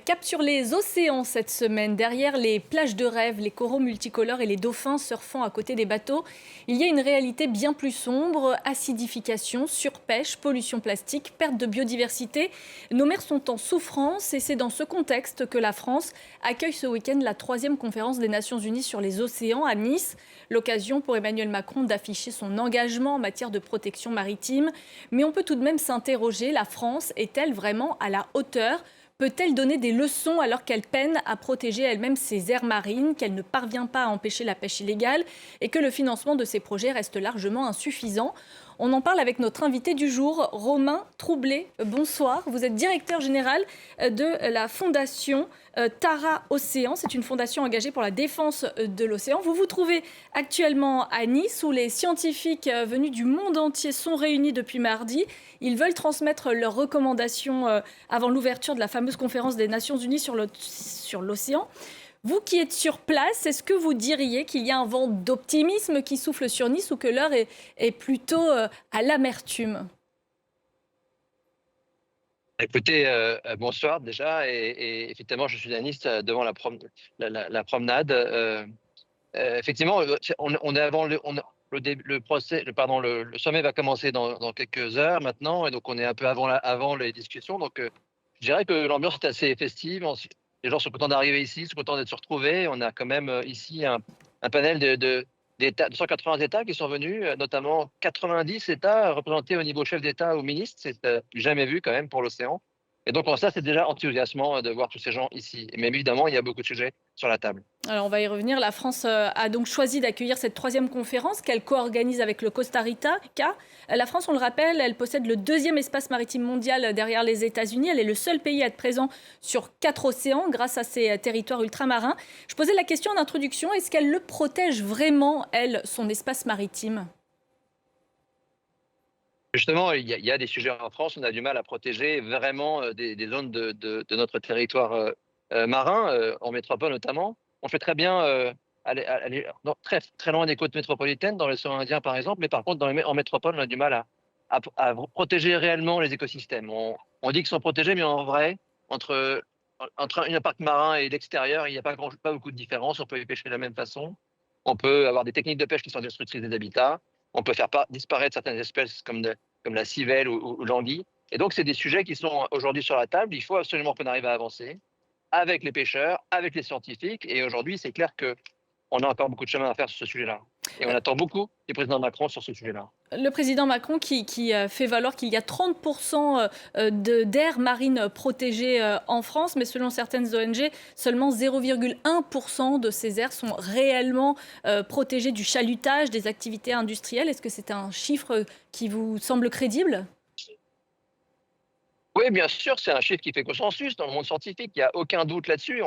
Cap sur les océans cette semaine. Derrière les plages de rêve, les coraux multicolores et les dauphins surfant à côté des bateaux, il y a une réalité bien plus sombre. Acidification, surpêche, pollution plastique, perte de biodiversité. Nos mers sont en souffrance et c'est dans ce contexte que la France accueille ce week-end la 3e conférence des Nations Unies sur les océans à Nice. L'occasion pour Emmanuel Macron d'afficher son engagement en matière de protection maritime. Mais on peut tout de même s'interroger, la France est-elle vraiment à la hauteur ? Peut-elle donner des leçons alors qu'elle peine à protéger elle-même ses aires marines, qu'elle ne parvient pas à empêcher la pêche illégale et que le financement de ses projets reste largement insuffisant? On en parle avec notre invité du jour, Romain Troublé. Bonsoir, vous êtes directeur général de la fondation Tara Océan. C'est une fondation engagée pour la défense de l'océan. Vous vous trouvez actuellement à Nice où les scientifiques venus du monde entier sont réunis depuis mardi. Ils veulent transmettre leurs recommandations avant l'ouverture de la fameuse conférence des Nations Unies sur l'océan. Vous qui êtes sur place, est-ce que vous diriez qu'il y a un vent d'optimisme qui souffle sur Nice ou que l'heure est plutôt à l'amertume? Écoutez, bonsoir déjà et effectivement je suis à Nice, devant la promenade. Effectivement, on est avant le procès le sommet va commencer dans quelques heures maintenant et donc on est un peu avant les discussions donc je dirais que l'ambiance est assez festive. Les gens sont contents d'arriver ici, sont contents d'être se retrouver. On a quand même, ici un panel d'États, de 180 États qui sont venus, notamment 90 États représentés au niveau chef d'État ou ministre. C'est jamais vu quand même pour l'océan. Et donc ça, c'est déjà enthousiasmant de voir tous ces gens ici. Mais évidemment, il y a beaucoup de sujets sur la table. Alors on va y revenir. La France a donc choisi d'accueillir cette 3e conférence qu'elle co-organise avec le Costa Rica. La France, on le rappelle, elle possède le 2e espace maritime mondial derrière les États-Unis. Elle est le seul pays à être présent sur 4 océans grâce à ses territoires ultramarins. Je posais la question en introduction, est-ce qu'elle le protège vraiment, elle, son espace maritime? Justement, il y a des sujets en France, on a du mal à protéger vraiment des zones de notre territoire marin, en métropole notamment. On fait très bien aller très, très loin des côtes métropolitaines, dans l'océan Indien par exemple, mais par contre en métropole, on a du mal à protéger réellement les écosystèmes. On dit qu'ils sont protégés, mais en vrai, entre, entre un parc marin et l'extérieur, il n'y a pas beaucoup de différence. On peut y pêcher de la même façon. On peut avoir des techniques de pêche qui sont destructrices des habitats. On peut faire disparaître certaines espèces comme la civelle ou l'anguille. Et donc, c'est des sujets qui sont aujourd'hui sur la table. Il faut absolument qu'on arrive à avancer avec les pêcheurs, avec les scientifiques. Et aujourd'hui, c'est clair qu'on a encore beaucoup de chemin à faire sur ce sujet-là. Et on attend beaucoup du président Macron sur ce sujet-là. Le président Macron qui fait valoir qu'il y a 30% d'aires marines protégées en France, mais selon certaines ONG, seulement 0,1% de ces aires sont réellement protégées du chalutage, des activités industrielles. Est-ce que c'est un chiffre qui vous semble crédible? Oui, bien sûr, c'est un chiffre qui fait consensus dans le monde scientifique. Il n'y a aucun doute là-dessus.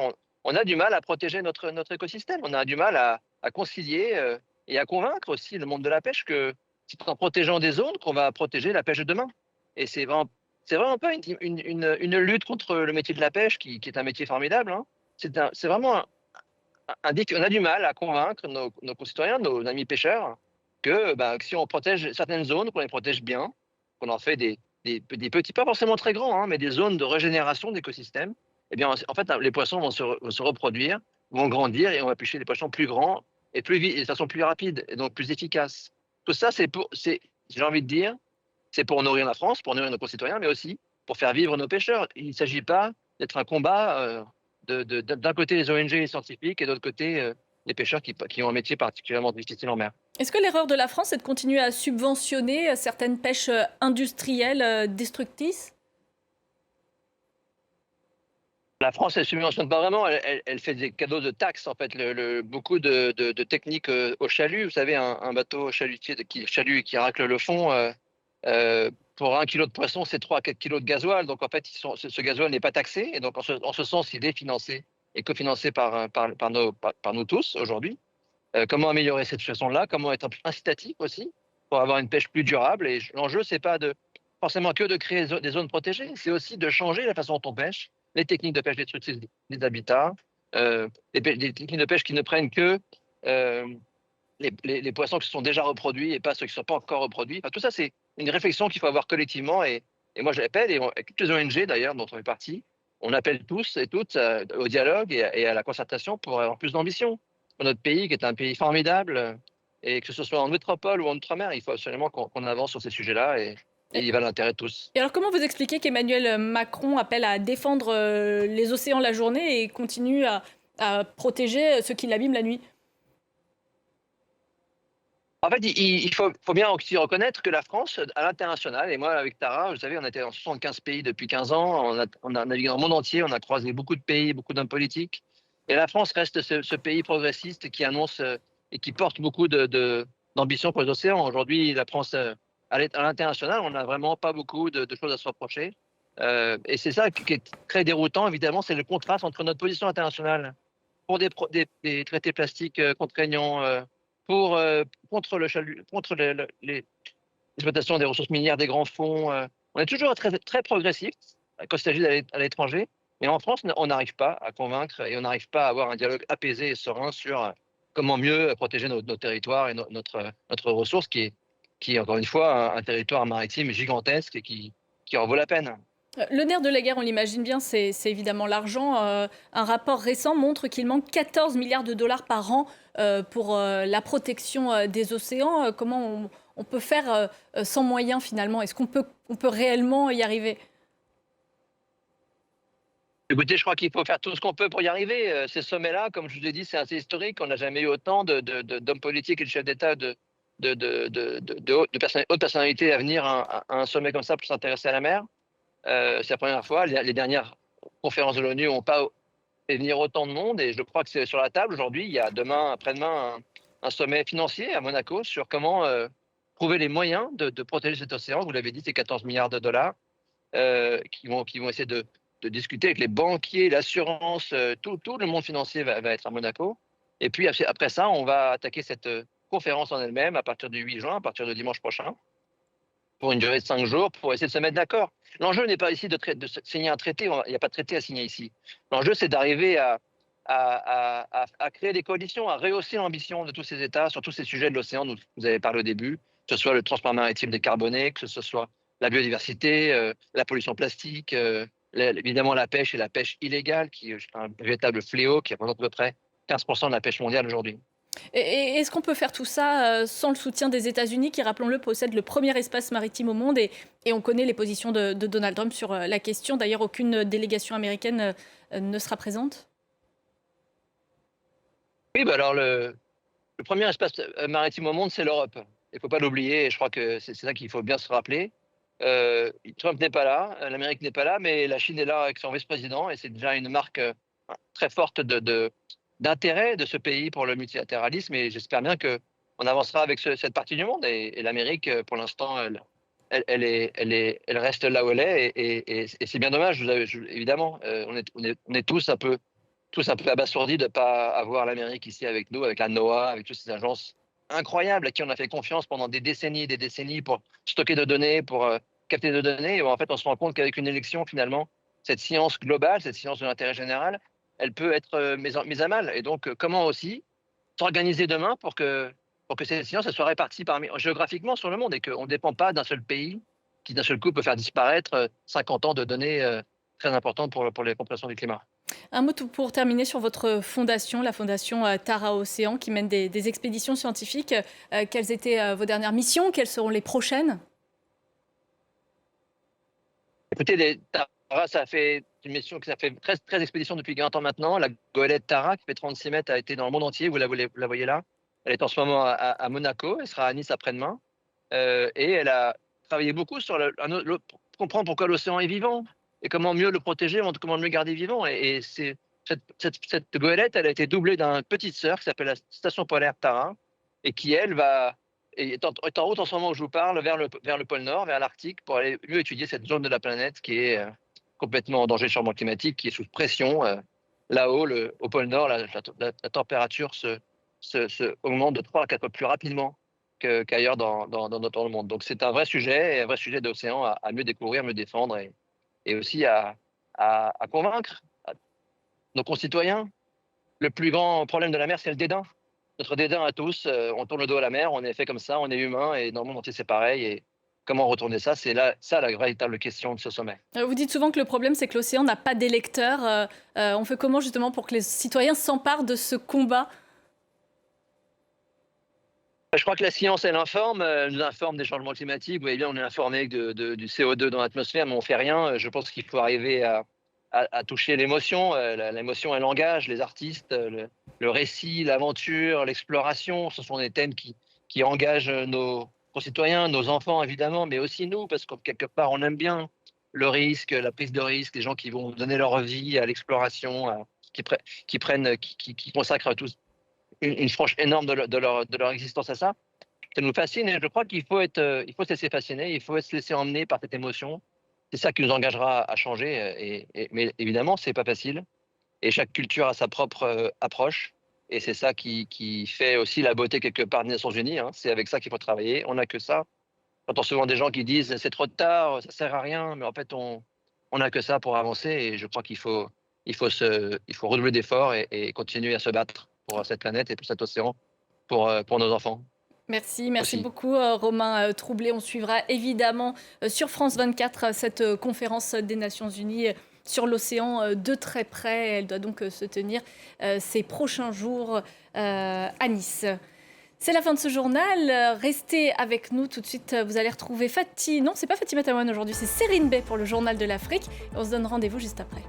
On a du mal à protéger notre écosystème. On a du mal à concilier et à convaincre aussi le monde de la pêche que c'est en protégeant des zones qu'on va protéger la pêche de demain. Et c'est vraiment pas une lutte contre le métier de la pêche qui est un métier formidable, hein. C'est vraiment un défi. On a du mal à convaincre nos concitoyens, nos amis pêcheurs, que si on protège certaines zones, qu'on les protège bien, qu'on en fait des petits, pas forcément très grands, hein, mais des zones de régénération d'écosystèmes, eh bien, en fait, les poissons vont se reproduire, vont grandir et on va pêcher des poissons plus grands et plus vite, et de façon plus rapide et donc plus efficace. Tout ça, j'ai envie de dire, c'est pour nourrir la France, pour nourrir nos concitoyens, mais aussi pour faire vivre nos pêcheurs. Il ne s'agit pas d'être un combat d'un côté les ONG et les scientifiques et de l'autre côté les pêcheurs qui ont un métier particulièrement difficile en mer. Est-ce que l'erreur de la France est de continuer à subventionner certaines pêches industrielles destructrices? La France, elle subventionne pas vraiment, elle fait des cadeaux de taxes en fait. Beaucoup de techniques au chalut. Vous savez, un bateau chalutier qui racle le fond, pour 1 kilo de poisson, c'est 3 à 4 kilos de gasoil. Donc en fait, ce gasoil n'est pas taxé et donc en ce sens, il est financé et cofinancé par nous tous aujourd'hui. Comment améliorer cette situation-là? Comment être plus incitatif aussi pour avoir une pêche plus durable? Et l'enjeu, c'est pas forcément que de créer des zones protégées, c'est aussi de changer la façon dont on pêche, les techniques de pêche destructrices des habitats, des techniques de pêche qui ne prennent que euh, les poissons qui se sont déjà reproduits et pas ceux qui ne sont pas encore reproduits. Enfin, tout ça, c'est une réflexion qu'il faut avoir collectivement. Et moi, j'appelle, et toutes les ONG d'ailleurs, dont on fait partie, on appelle tous et toutes au dialogue et à la concertation pour avoir plus d'ambition. Pour notre pays, qui est un pays formidable, et que ce soit en métropole ou en outre-mer, il faut absolument qu'on avance sur ces sujets-là et il va l'intérêt de tous. Et alors comment vous expliquez qu'Emmanuel Macron appelle à défendre les océans la journée et continue à protéger ceux qui l'abîment la nuit? En fait, il faut bien aussi reconnaître que la France, à l'international, et moi avec Tara, vous savez, on était dans 75 pays depuis 15 ans, on a navigué dans le monde entier, on a croisé beaucoup de pays, beaucoup d'hommes politiques. Et la France reste ce pays progressiste qui annonce et qui porte beaucoup d'ambition pour les océans. Aujourd'hui, la France, à l'international, on n'a vraiment pas beaucoup de choses à se reprocher. Et c'est ça qui est très déroutant, évidemment, c'est le contraste entre notre position internationale pour des traités plastiques contraignants, pour, contre l'exploitation des ressources minières des grands fonds. On est toujours très, très progressif quand il s'agit d'aller à l'étranger, mais en France, on n'arrive pas à convaincre et on n'arrive pas à avoir un dialogue apaisé et serein sur comment mieux protéger nos territoires et notre ressource qui est encore une fois un territoire maritime gigantesque et qui en vaut la peine. Le nerf de la guerre, on l'imagine bien, c'est évidemment l'argent. Un rapport récent montre qu'il manque 14 milliards de dollars par an pour la protection des océans. Comment on peut faire sans moyens finalement? Est-ce on peut réellement y arriver? Écoutez, je crois qu'il faut faire tout ce qu'on peut pour y arriver. Ces sommets-là, comme je vous ai dit, c'est assez historique. On n'a jamais eu autant d'hommes politiques et de chefs d'État, hautes personnalités à venir à un sommet comme ça pour s'intéresser à la mer. C'est la première fois. Les dernières conférences de l'ONU n'ont pas fait venir autant de monde et je crois que c'est sur la table aujourd'hui. Il y a demain, après-demain, un sommet financier à Monaco sur comment trouver les moyens de protéger cet océan. Vous l'avez dit, c'est 14 milliards de dollars qui vont essayer de discuter avec les banquiers, l'assurance, tout le monde financier va être à Monaco. Et puis après ça, on va attaquer cette conférence en elle-même à partir du 8 juin, à partir de dimanche prochain, pour une durée de 5 jours, pour essayer de se mettre d'accord. L'enjeu n'est pas ici de signer un traité, il n'y a pas de traité à signer ici. L'enjeu, c'est d'arriver à créer des coalitions, à rehausser l'ambition de tous ces États sur tous ces sujets de l'océan dont vous avez parlé au début, que ce soit le transport maritime décarboné, que ce soit la biodiversité, la pollution plastique, évidemment la pêche et la pêche illégale, qui est un véritable fléau qui représente à peu près 15% de la pêche mondiale aujourd'hui. Et est-ce qu'on peut faire tout ça sans le soutien des États-Unis, qui, rappelons-le, possèdent le premier espace maritime au monde et on connaît les positions de Donald Trump sur la question. D'ailleurs, aucune délégation américaine ne sera présente. Oui, bah alors le premier espace maritime au monde, c'est l'Europe. Il ne faut pas l'oublier, et je crois que c'est ça qu'il faut bien se rappeler. Trump n'est pas là, l'Amérique n'est pas là, mais la Chine est là avec son vice-président, et c'est déjà une marque très forte d'intérêt de ce pays pour le multilatéralisme, et j'espère bien qu'on avancera avec cette partie du monde. Et l'Amérique, pour l'instant, elle reste là où elle est, et c'est bien dommage, évidemment. On est tous un peu abasourdis de ne pas avoir l'Amérique ici avec nous, avec la NOAA, avec toutes ces agences incroyables à qui on a fait confiance pendant des décennies pour stocker de données, pour capter de données. Et en fait, on se rend compte qu'avec une élection, finalement, cette science globale, cette science de l'intérêt général, elle peut être mise à mal. Et donc, comment aussi s'organiser demain pour que cette science elle soit répartie géographiquement sur le monde et qu'on ne dépend pas d'un seul pays qui, d'un seul coup, peut faire disparaître 50 ans de données très importantes pour les compressions du climat. Un mot pour terminer sur votre fondation, la fondation Tara Océan, qui mène des expéditions scientifiques. Quelles étaient vos dernières missions? Quelles seront les prochaines? Écoutez, Tara, ça fait une mission qui ça fait 13 expéditions depuis 40 ans maintenant. La goélette Tara, qui fait 36 mètres, a été dans le monde entier. Vous la voyez là. Elle est en ce moment à Monaco. Elle sera à Nice après-demain. Et elle a travaillé beaucoup sur pour comprendre pourquoi l'océan est vivant et comment mieux le protéger, comment mieux le garder vivant. Et cette goélette, elle a été doublée d'une petite sœur qui s'appelle la Station polaire Tara et qui, elle, est en route en ce moment où je vous parle vers le pôle Nord, vers l'Arctique, pour aller mieux étudier cette zone de la planète qui est complètement en danger de changement climatique, qui est sous pression. Là-haut, au pôle Nord, la température augmente de 3 à 4 fois plus rapidement qu'ailleurs dans le monde. Donc c'est un vrai sujet d'océan à mieux découvrir, mieux défendre et aussi à convaincre nos concitoyens. Le plus grand problème de la mer, c'est le dédain. Notre dédain à tous, on tourne le dos à la mer, on est fait comme ça, on est humain et dans le monde entier c'est pareil. Et comment retourner ça? C'est là ça la véritable question de ce sommet. Vous dites souvent que le problème, c'est que l'océan n'a pas d'électeurs. On fait comment justement pour que les citoyens s'emparent de ce combat? Je crois que la science, elle nous informe des changements climatiques. Vous voyez bien, on est informé du CO2 dans l'atmosphère, mais on fait rien. Je pense qu'il faut arriver à toucher l'émotion. L'émotion, elle engage les artistes. Le récit, l'aventure, l'exploration, ce sont des thèmes qui engagent nos concitoyens, nos enfants évidemment, mais aussi nous, parce que quelque part, on aime bien le risque, la prise de risque, les gens qui vont donner leur vie à l'exploration, qui consacrent tous une frange énorme de leur existence à ça. Ça nous fascine et je crois il faut se laisser fasciner, il faut se laisser emmener par cette émotion. C'est ça qui nous engagera à changer. Mais évidemment, c'est pas facile. Et chaque culture a sa propre approche. Et c'est ça qui fait aussi la beauté quelque part des Nations Unies, hein. C'est avec ça qu'il faut travailler. On n'a que ça. J'entends souvent des gens qui disent c'est trop tard, ça sert à rien. Mais en fait, on n'a que ça pour avancer. Et je crois qu'il faut redoubler d'efforts et continuer à se battre pour cette planète et pour cet océan, pour nos enfants Merci aussi. beaucoup Romain Troublé. On suivra évidemment sur France 24 cette conférence des Nations Unies sur l'océan de très près. Elle doit donc se tenir ces prochains jours à Nice. C'est la fin de ce journal. Restez avec nous tout de suite. Vous allez retrouver Fatih. Non, c'est pas Fatima Taouane aujourd'hui, c'est Serine Bey pour le journal de l'Afrique. On se donne rendez-vous juste après.